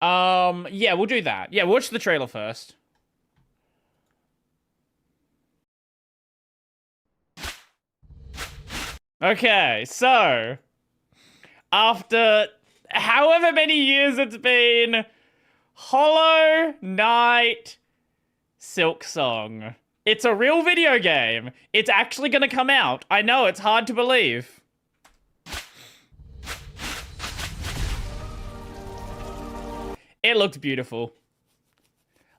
Yeah, we'll do that. Yeah, watch the trailer first. Okay, so after however many years it's been, Hollow Knight Silksong. It's a real video game. It's actually gonna come out. I know, it's hard to believe. It looked beautiful.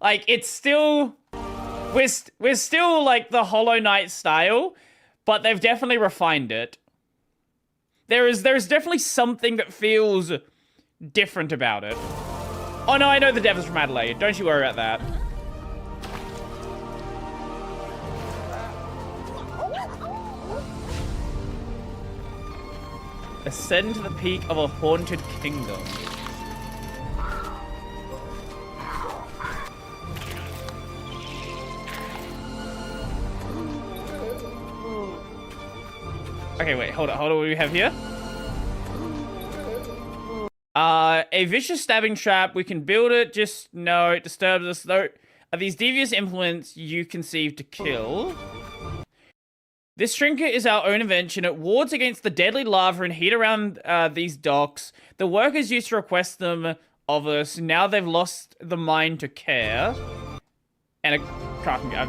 Like, it's still... We're still, like, the Hollow Knight style, but they've definitely refined it. There's definitely something that feels different about it. Oh, no, I know the dev is from Adelaide. Don't you worry about that. Ascend to the peak of a haunted kingdom. Okay, wait, hold on, what do we have here? A vicious stabbing trap. We can build it, just no, it disturbs us. Though, are these devious implements you conceive to kill? This trinket is our own invention. It wards against the deadly lava and heat around these docks. The workers used to request them of us. Now they've lost the mind to care. And a crafting gun.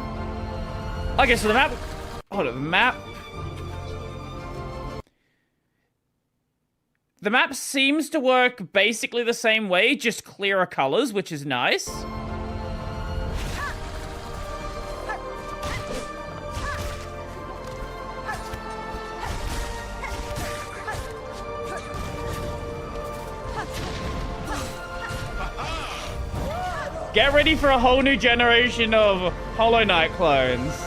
Okay, so the map... Hold on, the map... The map seems to work basically the same way, just clearer colors, which is nice. Get ready for a whole new generation of Hollow Knight clones.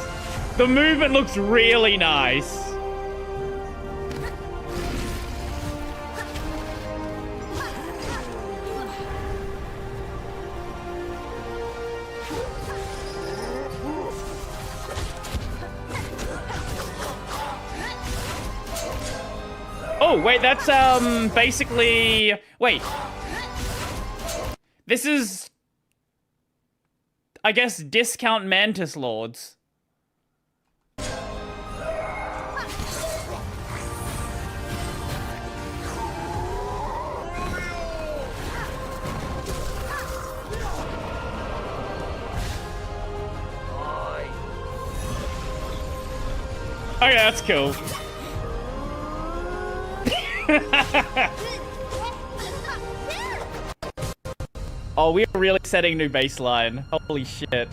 The movement looks really nice. Oh, wait, that's, basically... Wait. This is... I guess discount Mantis Lords. Okay, that's cool. Oh, we are really setting new baseline. Holy shit.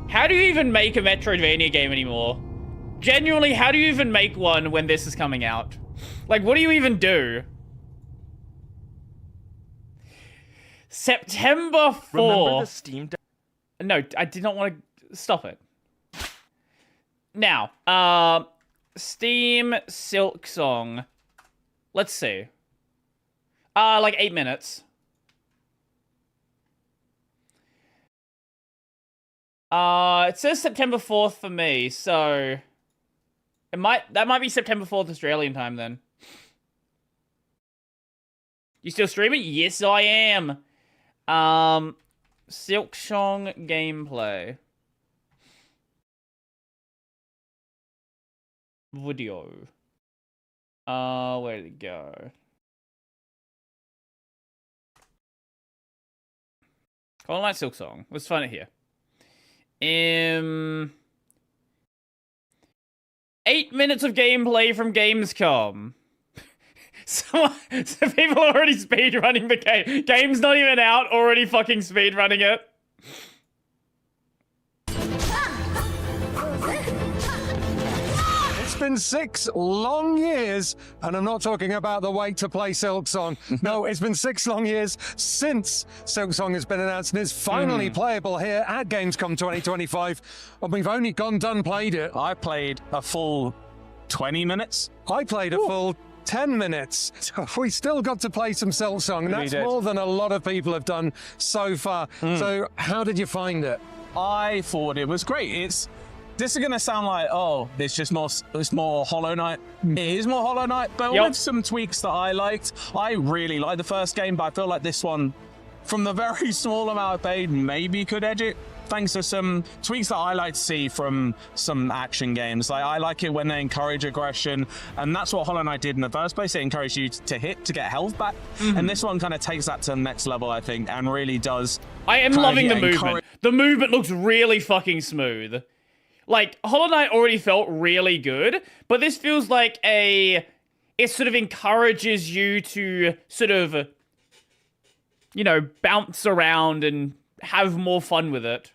How do you even make a Metroidvania game anymore? Genuinely, how do you even make one when this is coming out? Like, what do you even do? September 4th. Remember the Steam Deck? No, I did not want to... Stop it. Now, Steam Silksong. Let's see. Like 8 minutes. It says September 4th for me, so... That might be September 4th Australian time then. You still streaming? Yes, I am. Silksong gameplay. Video. Where did it go? Hollow Knight Silksong. Let's find it here. 8 minutes of gameplay from Gamescom. So people are already speedrunning the game. Game's not even out, already fucking speedrunning it. It's been 6 long years, and I'm not talking about the wait to play Silksong. No, it's been 6 long years since Silksong has been announced and is finally playable here at Gamescom 2025. And we've only done played it. I played a full 20 minutes. I played a full 10 minutes. We still got to play some Silksong, and that's more than a lot of people have done so far. So how did you find it? I thought it was great. It's This is going to sound like, oh, it's more Hollow Knight. It is more Hollow Knight, but with some tweaks that I liked. I really liked the first game, but I feel like this one, from the very small amount I paid, maybe could edge it. Thanks to some tweaks that I like to see from some action games. Like, I like it when they encourage aggression, and that's what Hollow Knight did in the first place. It encouraged you to hit, to get health back. And this one kind of takes that to the next level, I think, and really does. I am loving the movement. The movement looks really fucking smooth. Like, Hollow Knight already felt really good, but this feels like it sort of encourages you to sort of, you know, bounce around and have more fun with it.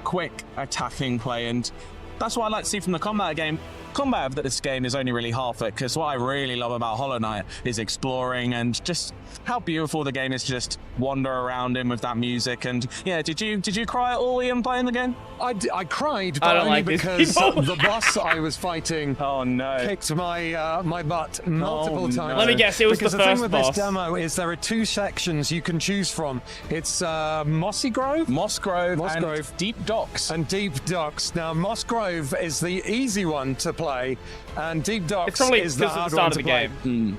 Quick attacking play, and that's what I like to see from the combat game. Combat of this game is only really half it, because what I really love about Hollow Knight is exploring and just how beautiful the game is to just wander around in with that music. And yeah, did you cry at all, Ian, playing the game? I cried, but only because the boss I was fighting kicked my my butt multiple times. Let me guess, it was because the the first thing with boss. this demo is there are two sections you can choose from. It's Moss Grove and Deep Docks. And Deep Docks. Now, Moss Grove is the easy one to play, and Deep Docks is the hard one to play.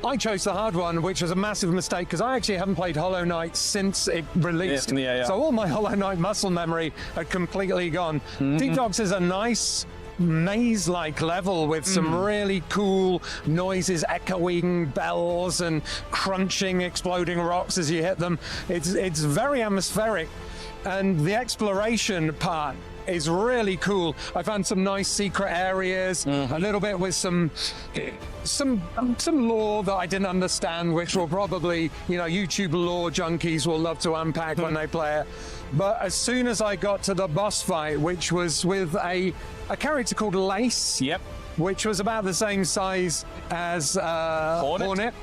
I chose the hard one, which was a massive mistake, because I actually haven't played Hollow Knight since it released. So all my Hollow Knight muscle memory had completely gone. Deep Docks is a nice maze-like level with some really cool noises, echoing bells and crunching, exploding rocks as you hit them. It's very atmospheric, and the exploration part is really cool. I found some nice secret areas, a little bit with some lore that I didn't understand, which will probably, you know, YouTube lore junkies will love to unpack when they play it. But as soon as I got to the boss fight, which was with a character called Lace, which was about the same size as Hornet.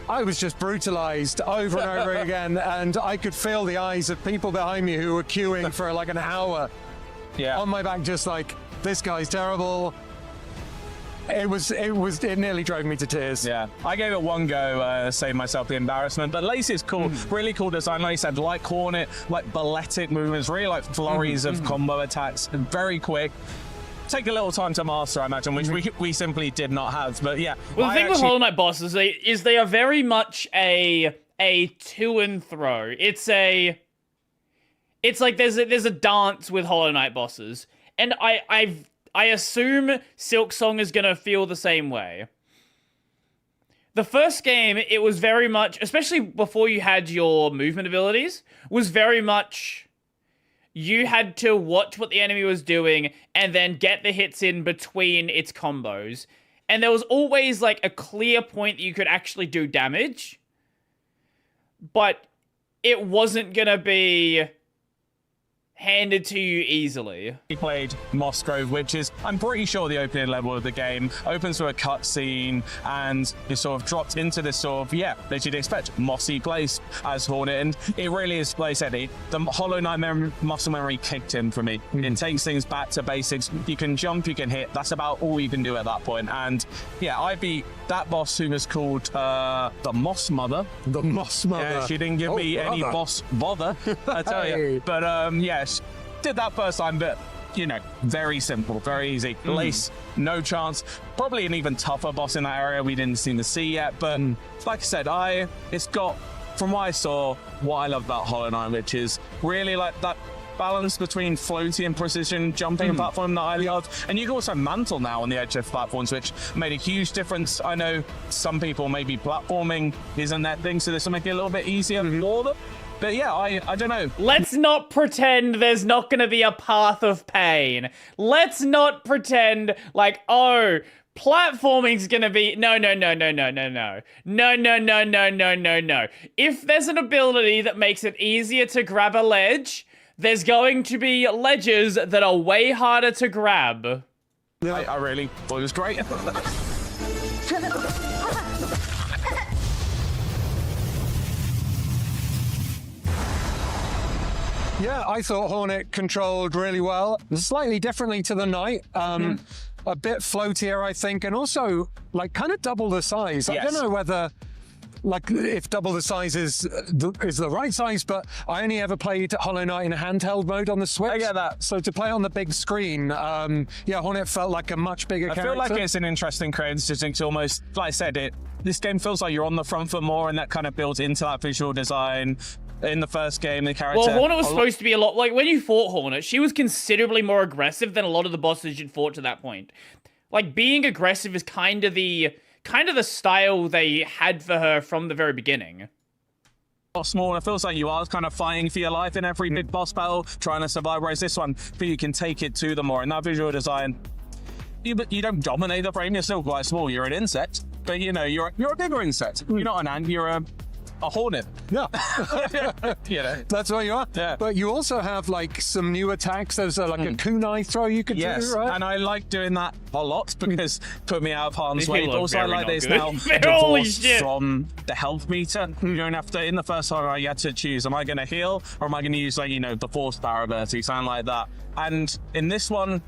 I was just brutalized over and over again, and I could feel the eyes of people behind me who were queuing for like an hour on my back, just like, this guy's terrible. It nearly drove me to tears. Yeah, I gave it one go, save myself the embarrassment. But Lace is cool, really cool design. Like you said, like Hornet, like balletic movements, really like flurries of combo attacks, very quick. Take a little time to master, I imagine, which we simply did not have. But yeah. Well, the thing with Hollow Knight bosses is they are very much a to and fro. It's like there's a dance with Hollow Knight bosses, and I assume Silksong is gonna feel the same way. The first game, it was very much, especially before you had your movement abilities, was very much you had to watch what the enemy was doing and then get the hits in between its combos. And there was always like a clear point that you could actually do damage, but it wasn't gonna be handed to you easily. He played Moss Grove, which is, I'm pretty sure, the opening level of the game. Opens with a cutscene, and you're sort of dropped into this sort of, that you'd expect, mossy place as Hornet. And it really is, like I said, the Hollow Knight muscle memory kicked in for me. It takes things back to basics. You can jump, you can hit. That's about all you can do at that point. And yeah, I beat that boss, who was called the Moss Mother. The Moss Mother. Yeah, she didn't give me any boss bother, I tell you. But did that first time, but you know, very simple, very easy. Lace, no chance. Probably an even tougher boss in that area we didn't seem to see yet. But like I said, it's got, from what I saw, what I love about Hollow Knight, which is really like that balance between floaty and precision jumping platform that I love. And you can also mantle now on the edge of platforms, which made a huge difference. I know some people, maybe platforming isn't that thing, so this will make it a little bit easier for them. But yeah, I don't know. Let's not pretend there's not going to be a path of pain. Let's not pretend like, oh, platforming's going to be... No. No. If there's an ability that makes it easier to grab a ledge, there's going to be ledges that are way harder to grab. I really thought it was great. Yeah, I thought Hornet controlled really well, slightly differently to the Knight. A bit floatier, I think, and also like kind of double the size. Yes. I don't know whether like if double the size is the right size, but I only ever played Hollow Knight in handheld mode on the Switch. I get that. So to play on the big screen, yeah, Hornet felt like a much bigger character. I feel like it's an interesting coincidence. Almost, like I said, this game feels like you're on the front foot more, and that kind of builds into that visual design. In the first game, the character... Well, Hornet was supposed to be a lot... Like, when you fought Hornet, she was considerably more aggressive than a lot of the bosses you'd fought to that point. Like, being aggressive is kind of the style they had for her from the very beginning. Small, it feels like you are kind of fighting for your life in every big boss battle, trying to survive, whereas this one, you can take it to them more. In that visual design, you don't dominate the frame, you're still quite small, you're an insect, but you know, you're a bigger insect. You're not an ant, you're a hornet. Yeah. You know. That's what you are. Yeah. But you also have like some new attacks. There's like a kunai throw you could do, right? And I like doing that a lot because put me out of harm's These way. people are Also, I very like not this good. now Holy divorced shit. from the health meter. You don't have to, in the first time you had to choose, am I going to heal or am I going to use, like, you know, the force power ability, something like that. And in this one,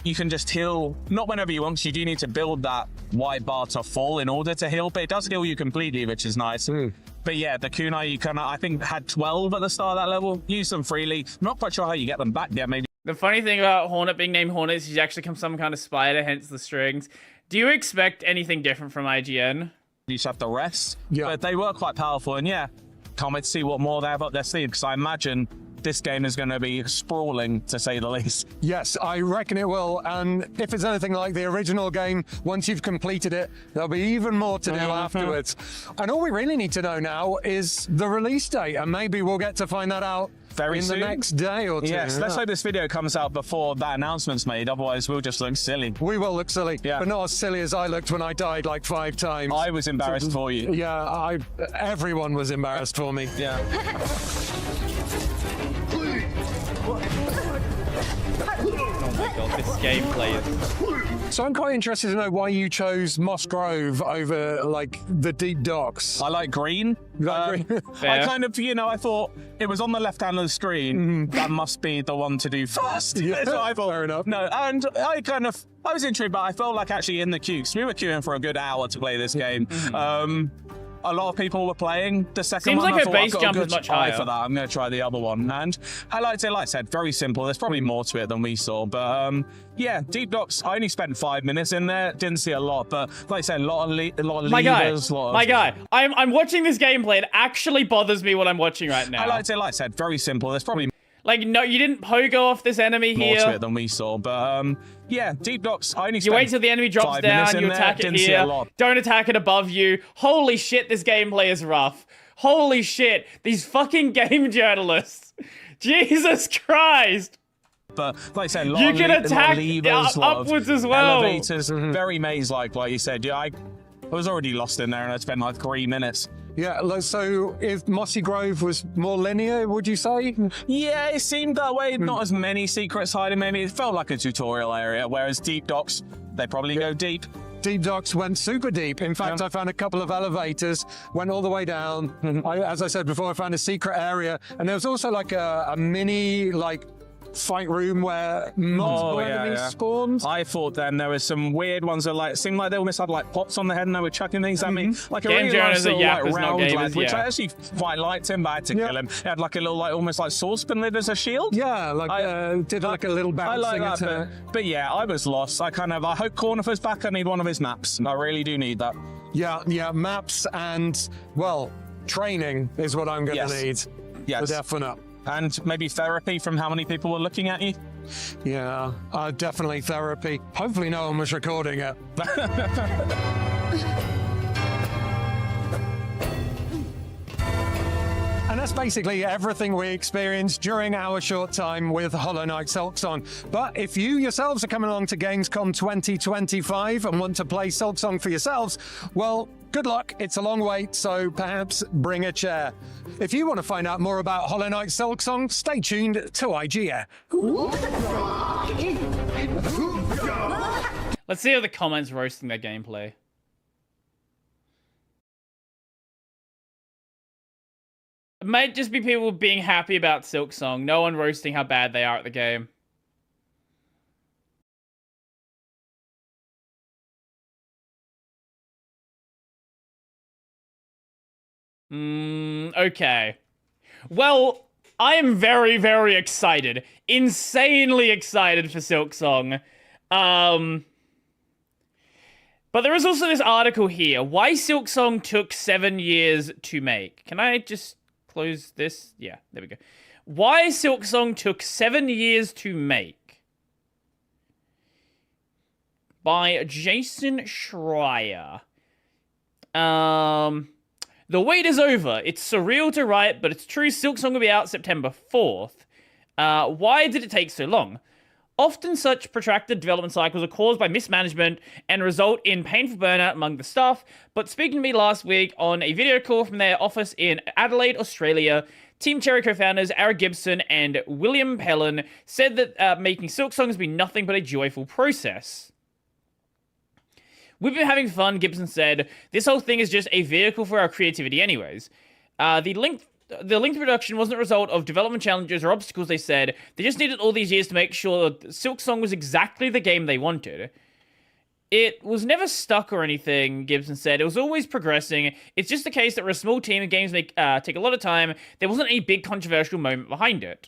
you can just heal, not whenever you want, you do need to build that white bar to full in order to heal, but it does heal you completely, which is nice. But yeah, the kunai, you kind of, I think, had 12 at the start of that level. Use them freely. Not quite sure how you get them back yet, maybe. The funny thing about Hornet being named Hornet is he's actually some kind of spider, hence the strings. Do you expect anything different from IGN? You just have to rest. Yeah. But they were quite powerful, and yeah, can't wait to see what more they have up their sleeve, because I imagine this game is going to be sprawling, to say the least. Yes, I reckon it will. And if it's anything like the original game, once you've completed it, there'll be even more to do afterwards. And all we really need to know now is the release date, and maybe we'll get to find that out Very in soon. the next day or two. Yes, let's hope this video comes out before that announcement's made, otherwise we'll just look silly. We will look silly, Yeah. but not as silly as I looked when I died like 5 times. I was embarrassed for you. Yeah, everyone was embarrassed for me. Yeah. Oh my god, this gameplay is... So I'm quite interested to know why you chose Moss Grove over, like, the deep docks. I like green. Like green? Fair. I kind of, you know, I thought it was on the left hand of the screen. That must be the one to do first. Yeah, That's what I thought. fair enough. No, and I was intrigued, but I felt like actually in the queue, because we were queuing for a good hour to play this game. A lot of people were playing the second Seems one. like I her thought, base I've got a jump is good much eye higher. for that. I'm going to try the other one. And I liked it, like I said, very simple. There's probably more to it than we saw. But yeah, Deep Docks, I only spent 5 minutes in there. Didn't see a lot. But like I said, a lot of My guy, levers. my guy, I'm watching this gameplay. It actually bothers me what I'm watching right now. I liked it, like I said, very simple. There's probably Like, no, you didn't pogo off this enemy more here. to it than we saw. But yeah, Deep Docks, I only You spent wait till the enemy drops 5 minutes down, in you there. attack it Didn't see a here. lot. Don't attack it above you. Holy shit, this gameplay is rough. Holy shit, these fucking game journalists. Jesus Christ. But like I said, a lot You of can lot of attack levers, lot of upwards as well. Elevators, very maze-like you said. Yeah, I was already lost in there, and I spent like 3 minutes. Yeah, so if Mossy Grove was more linear, would you say? Yeah, it seemed that way. Not as many secrets hiding. Maybe it felt like a tutorial area, whereas Deep Docks, they probably go deep. Deep Docks went super deep. In fact, I found a couple of elevators, went all the way down. As I said before, I found a secret area, and there was also like a mini, like, fight room where multiple enemies spawned. I thought then there was some weird ones that like seemed like they almost had like pops on the head and they were chucking things at me. Like a Game really journalist nice are little like yappers, not round gamers, lad, which yeah. I actually quite liked him, but I had to kill him. He had like a little like almost like saucepan lid as a shield. Yeah, like did like a little I like bouncing that, attack. but yeah, I was lost. I hope Cornifer's back. I need one of his maps. I really do need that. Yeah, maps and, well, training is what I'm going to need. Yes. For definite. And maybe therapy from how many people were looking at you. Yeah, definitely therapy. Hopefully no one was recording it. And that's basically everything we experienced during our short time with Hollow Knight Silksong. But if you yourselves are coming along to Gamescom 2025 and want to play Silksong for yourselves, well, good luck. It's a long wait, so perhaps bring a chair. If you want to find out more about Hollow Knight Silksong, stay tuned to IGN. Let's see how the comments roasting their gameplay. It might just be people being happy about Silksong. No one roasting how bad they are at the game. Okay. Well, I am very, very excited. Insanely excited for Silksong. But there is also this article here. Why Silksong took 7 years to make. Can I just close this? Yeah, there we go. Why Silksong took 7 years to make. By Jason Schreier. The wait is over. It's surreal to write, but it's true Silksong will be out September 4th. Why did it take so long? Often such protracted development cycles are caused by mismanagement and result in painful burnout among the staff, but speaking to me last week on a video call from their office in Adelaide, Australia, Team Cherry co-founders Ara Gibson and William Pellin said that making Silksong has been nothing but a joyful process. We've been having fun, Gibson said. This whole thing is just a vehicle for our creativity anyways. The length of production wasn't a result of development challenges or obstacles, they said. They just needed all these years to make sure that Silksong was exactly the game they wanted. It was never stuck or anything, Gibson said. It was always progressing. It's just the case that we're a small team and games take a lot of time. There wasn't any big controversial moment behind it.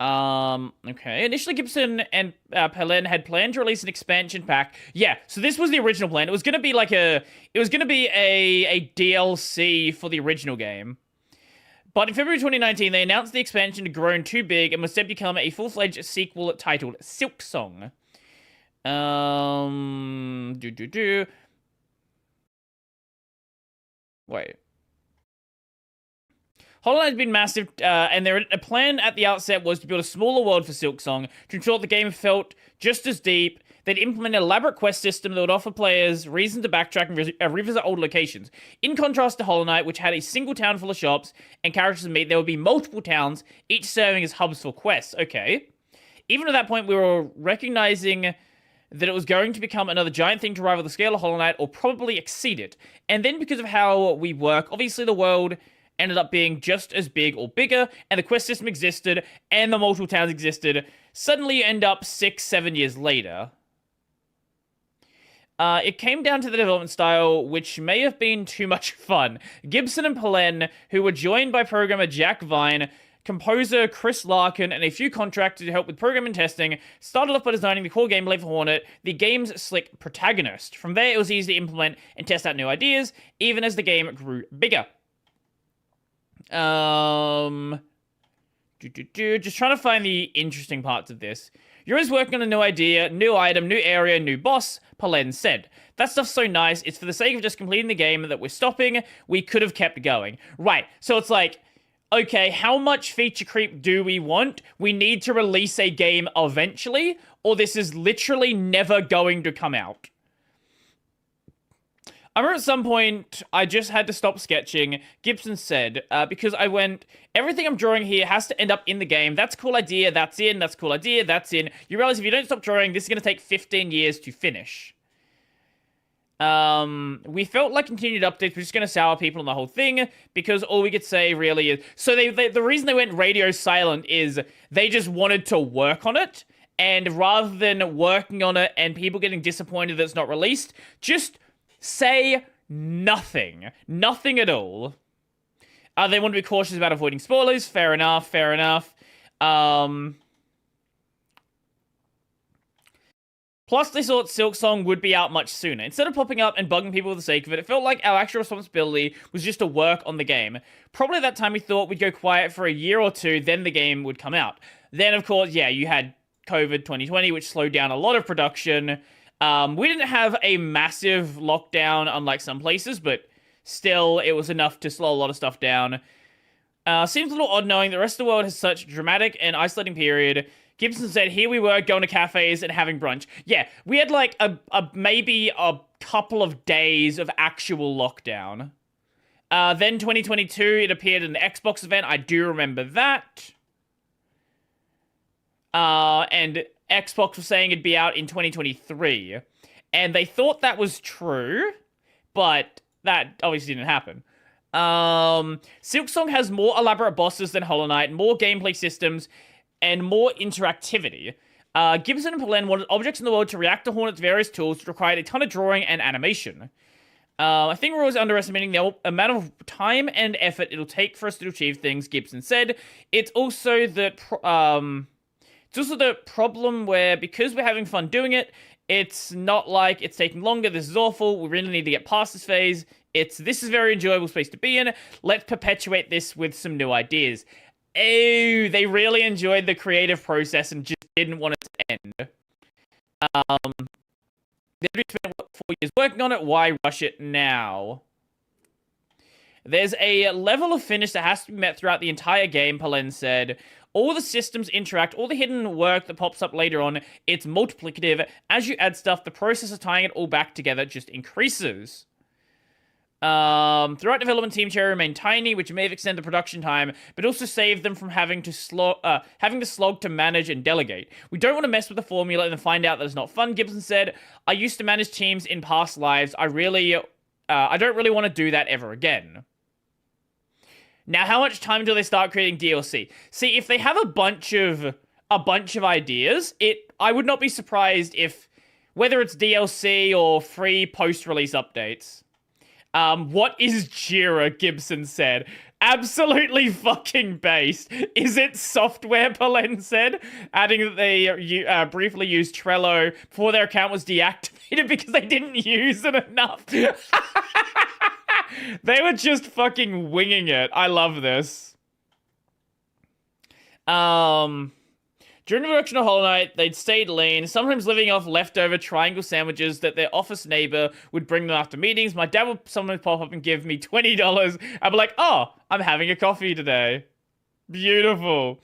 Okay. Initially, Gibson and Pellin had planned to release an expansion pack. Yeah, so this was the original plan. It was going to be like a DLC for the original game. But in February 2019, they announced the expansion had grown too big and was set to become a full-fledged sequel titled Silksong. Wait. Hollow Knight had been massive, and their plan at the outset was to build a smaller world for Silksong to ensure the game felt just as deep. They'd implement an elaborate quest system that would offer players reason to backtrack and revisit old locations. In contrast to Hollow Knight, which had a single town full of shops and characters to meet, there would be multiple towns, each serving as hubs for quests. Okay. Even at that point, we were recognizing that it was going to become another giant thing to rival the scale of Hollow Knight, or probably exceed it. And then because of how we work, obviously the world ended up being just as big or bigger, and the quest system existed, and the multiple towns existed. Suddenly you end up 6-7 years later. It came down to the development style, which may have been too much fun. Gibson and Pellin, who were joined by programmer Jack Vine, composer Chris Larkin, and a few contractors to help with programming and testing, started off by designing the core gameplay for Hornet, the game's slick protagonist. From there, it was easy to implement and test out new ideas, even as the game grew bigger. Just trying to find the interesting parts of this. You're always working on a new idea, new item, new area, new boss, Pellin said. That stuff's so nice, it's for the sake of just completing the game that we're stopping. We could have kept going. Right, so it's like, okay, how much feature creep do we want? We need to release a game eventually, or this is literally never going to come out. I remember at some point, I just had to stop sketching, Gibson said, because I went, everything I'm drawing here has to end up in the game. That's a cool idea, that's in, that's a cool idea, that's in. You realize if you don't stop drawing, this is going to take 15 years to finish. We felt like continued updates were just going to sour people on the whole thing, because all we could say really is... So the reason they went radio silent is they just wanted to work on it, and rather than working on it and people getting disappointed that it's not released, just... say nothing. Nothing at all. They want to be cautious about avoiding spoilers. Fair enough, fair enough. Plus, they thought Silksong would be out much sooner. Instead of popping up and bugging people for the sake of it, it felt like our actual responsibility was just to work on the game. Probably at that time we thought we'd go quiet for a year or two, then the game would come out. Then, of course, yeah, you had COVID 2020, which slowed down a lot of production. We didn't have a massive lockdown, unlike some places, but still, it was enough to slow a lot of stuff down. Seems a little odd knowing the rest of the world has such a dramatic and isolating period. Gibson said, here we were, going to cafes and having brunch. Yeah, we had like maybe a couple of days of actual lockdown. Then 2022, it appeared in the Xbox event. I do remember that. And Xbox was saying it'd be out in 2023. And they thought that was true, but that obviously didn't happen. Silksong has more elaborate bosses than Hollow Knight, more gameplay systems, and more interactivity. Gibson and Pellin wanted objects in the world to react to Hornet's various tools, which required a ton of drawing and animation. I think we're always underestimating the amount of time and effort it'll take for us to achieve things, Gibson said. It's also the problem where, because we're having fun doing it, it's not like it's taking longer, this is awful, we really need to get past this phase. This is a very enjoyable space to be in. Let's perpetuate this with some new ideas. Oh, they really enjoyed the creative process and just didn't want it to end. They've spent 4 years working on it, why rush it now? There's a level of finish that has to be met throughout the entire game, Palen said. All the systems interact, all the hidden work that pops up later on, it's multiplicative. As you add stuff, the process of tying it all back together just increases. Throughout development, Team Cherry remained tiny, which may have extended the production time, but also saved them from having to slog to manage and delegate. We don't want to mess with the formula and then find out that it's not fun, Gibson said. I used to manage teams in past lives. I don't really want to do that ever again. Now, how much time until they start creating DLC? See, if they have a bunch of ideas, I would not be surprised if, whether it's DLC or free post-release updates. What is Jira, Gibson said. Absolutely fucking based. Is it software, Palen said, adding that they briefly used Trello before their account was deactivated because they didn't use it enough. They were just fucking winging it. I love this. During the production of Hollow Knight, they'd stayed lean, sometimes living off leftover triangle sandwiches that their office neighbor would bring them after meetings. My dad would sometimes pop up and give me $20. I'd be like, oh, I'm having a coffee today. Beautiful.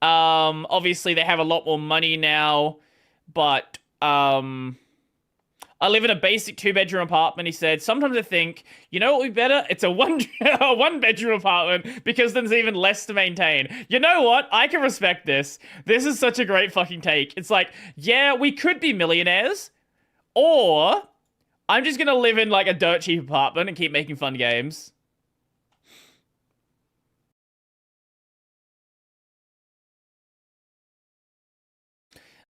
Obviously, they have a lot more money now, but I live in a basic 2-bedroom apartment, he said. Sometimes I think, you know what would be better? It's a one-bedroom apartment, because then there's even less to maintain. You know what? I can respect this. This is such a great fucking take. It's like, yeah, we could be millionaires, or I'm just gonna live in like a dirt cheap apartment and keep making fun games.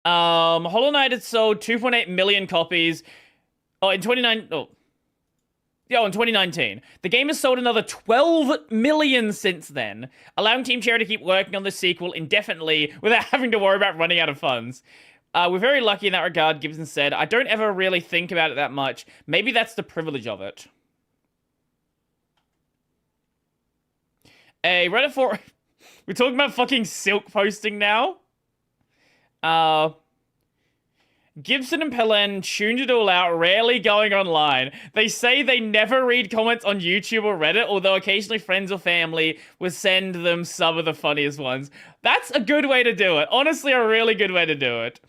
Hollow Knight had sold 2.8 million copies. In 2019. The game has sold another 12 million since then, allowing Team Cherry to keep working on the sequel indefinitely without having to worry about running out of funds. We're very lucky in that regard, Gibson said. I don't ever really think about it that much. Maybe that's the privilege of it. Hey, Reddit for... We're talking about fucking Silk posting now? Gibson and Pelen tuned it all out, rarely going online. They say they never read comments on YouTube or Reddit, although occasionally friends or family would send them some of the funniest ones. That's a good way to do it. Honestly, a really good way to do it.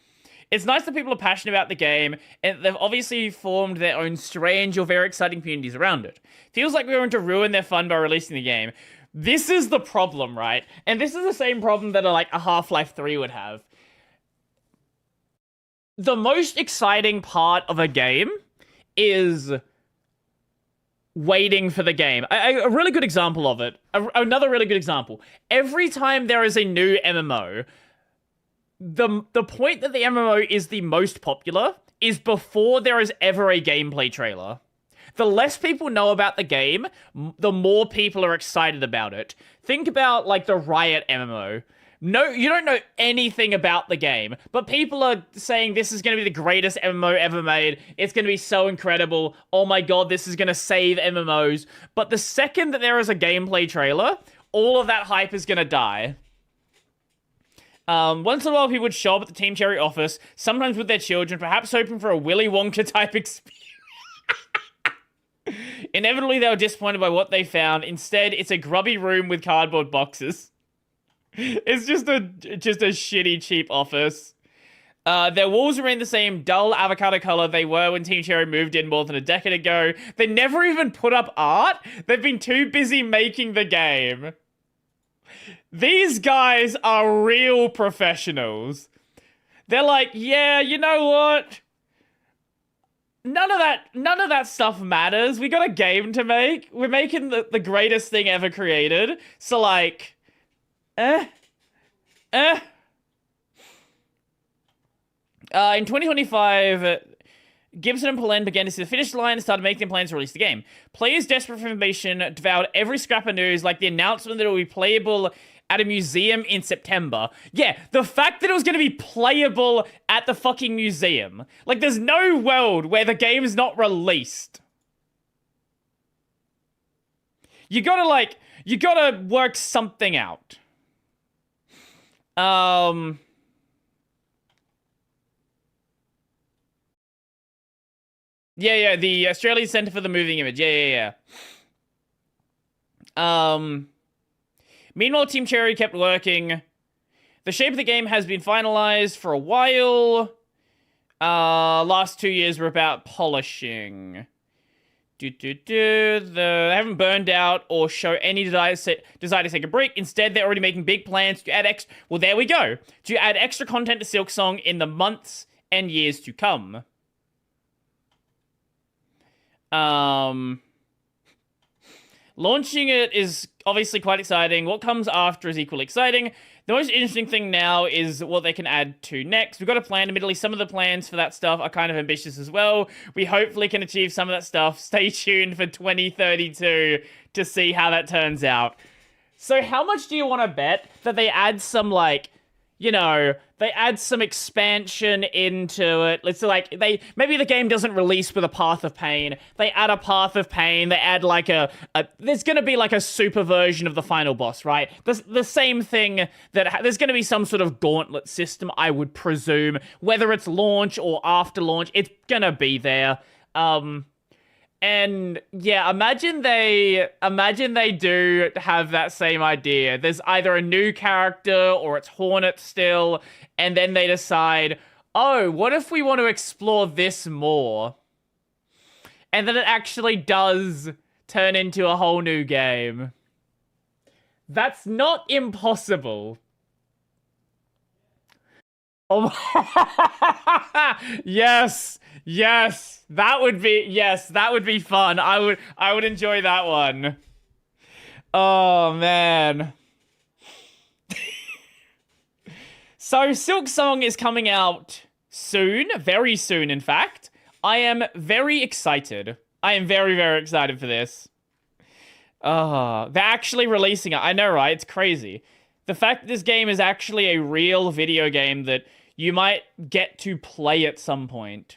It's nice that people are passionate about the game, and they've obviously formed their own strange or very exciting communities around it. Feels like we're going to ruin their fun by releasing the game. This is the problem, right? And this is the same problem that a Half-Life 3 would have. The most exciting part of a game is waiting for the game. A really good example of it, another really good example. Every time there is a new MMO, the point that the MMO is the most popular is before there is ever a gameplay trailer. The less people know about the game, the more people are excited about it. Think about, like, the Riot MMO. No, you don't know anything about the game, but people are saying this is going to be the greatest MMO ever made. It's going to be so incredible. Oh my god, this is going to save MMOs. But the second that there is a gameplay trailer, all of that hype is going to die. Once in a while, people would show up at the Team Cherry office, sometimes with their children, perhaps hoping for a Willy Wonka type experience. Inevitably, they were disappointed by what they found. Instead, it's a grubby room with cardboard boxes. It's just a shitty, cheap office. Their walls remain the same dull avocado color they were when Team Cherry moved in more than a decade ago. They never even put up art. They've been too busy making the game. These guys are real professionals. They're like, yeah, you know what? None of that stuff matters. We got a game to make. We're making the greatest thing ever created. So, like... In 2025, Gibson and Polen began to see the finish line and started making plans to release the game. Players desperate for information devoured every scrap of news, like the announcement that it will be playable at a museum in September. Yeah, the fact that it was going to be playable at the fucking museum. Like, there's no world where the game is not released. You gotta work something out. Yeah, the Australian Centre for the Moving Image. Yeah. Meanwhile, Team Cherry kept working. The shape of the game has been finalized for a while. Last 2 years were about polishing. They haven't burned out or show any desire to take a break. Instead, they're already making big plans to add well, there we go. To add extra content to Silksong in the months and years to come. Launching it is obviously quite exciting. What comes after is equally exciting. The most interesting thing now is what they can add to next. We've got a plan. Admittedly, some of the plans for that stuff are kind of ambitious as well. We hopefully can achieve some of that stuff. Stay tuned for 2032 to see how that turns out. So how much do you want to bet that they add some, like, you know, they add some expansion into it. It's like, maybe the game doesn't release with a Path of Pain. They add a Path of Pain. They add like there's going to be like a super version of the final boss, right? The same thing that, there's going to be some sort of gauntlet system, I would presume. Whether it's launch or after launch, it's going to be there. And yeah, imagine they do have that same idea. There's either a new character or it's Hornet still, and then they decide, oh, what if we want to explore this more? And then it actually does turn into a whole new game. That's not impossible. Oh, yes, that would be fun. I would enjoy that one. Oh man. So Silksong is coming out soon, very soon, in fact. I am very excited. I am very, very excited for this. They're actually releasing it. I know, right? It's crazy. The fact that this game is actually a real video game that you might get to play at some point.